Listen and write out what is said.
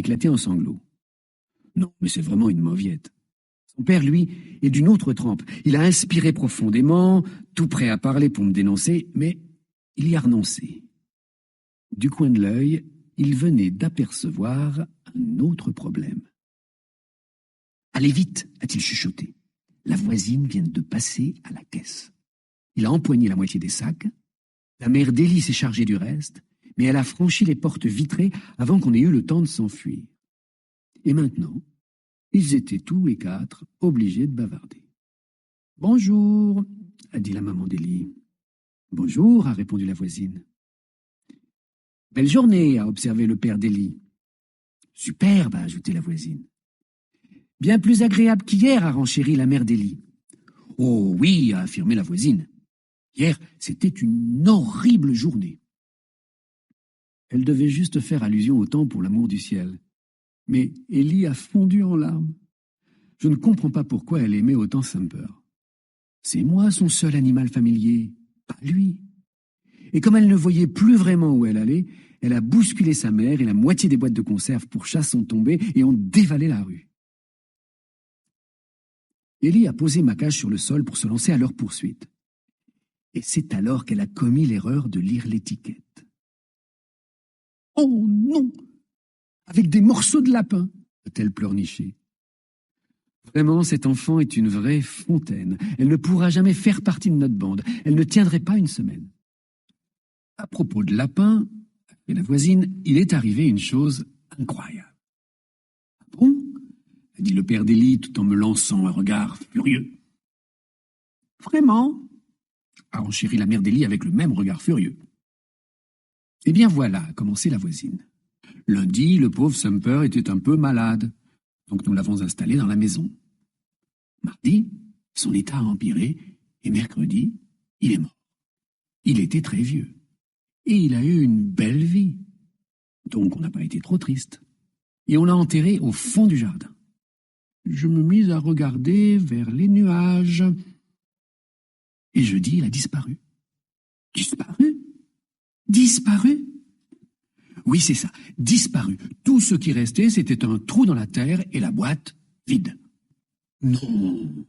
éclaté en sanglots. Non, mais c'est vraiment une mauviette. Son père, lui, est d'une autre trempe. Il a inspiré profondément, tout prêt à parler pour me dénoncer, mais il y a renoncé. Du coin de l'œil, il venait d'apercevoir un autre problème. « Allez vite !» a-t-il chuchoté. La voisine vient de passer à la caisse. Il a empoigné la moitié des sacs. La mère d'Élie s'est chargée du reste, mais elle a franchi les portes vitrées avant qu'on ait eu le temps de s'enfuir. Et maintenant, ils étaient tous les quatre obligés de bavarder. « Bonjour !» a dit la maman d'Élie. « Bonjour !» a répondu la voisine. « Belle journée !» a observé le père d'Élie. « Superbe !» a ajouté la voisine. « Bien plus agréable qu'hier !» a renchéri la mère d'Élie. « Oh oui !» a affirmé la voisine. « Hier, c'était une horrible journée. » Elle devait juste faire allusion au temps pour l'amour du ciel. Mais Élie a fondu en larmes. Je ne comprends pas pourquoi elle aimait autant Sumper. C'est moi son seul animal familier, pas lui. Et comme elle ne voyait plus vraiment où elle allait, elle a bousculé sa mère et la moitié des boîtes de conserve pour chat sont tombées et ont dévalé la rue. Élie a posé ma cage sur le sol pour se lancer à leur poursuite. Et c'est alors qu'elle a commis l'erreur de lire l'étiquette. « Oh non ! Avec des morceaux de lapin !» a-t-elle pleurniché. Vraiment, cet enfant est une vraie fontaine. Elle ne pourra jamais faire partie de notre bande. Elle ne tiendrait pas une semaine. À propos de lapin, et la voisine, il est arrivé une chose incroyable. « Ah bon ?» a dit le père d'Élie tout en me lançant un regard furieux. « Vraiment ?» a renchéri la mère d'Élie avec le même regard furieux. « Eh bien voilà », a commencé la voisine. « Lundi, le pauvre Sumper était un peu malade, donc nous l'avons installé dans la maison. Mardi, son état a empiré, et mercredi, il est mort. Il était très vieux, et il a eu une belle vie, donc on n'a pas été trop triste. Et on l'a enterré au fond du jardin. Je me mis à regarder vers les nuages, et jeudi, il a disparu. » « Disparu ? Disparu ? » Oui, c'est ça, disparu. Tout ce qui restait, c'était un trou dans la terre et la boîte vide. Non,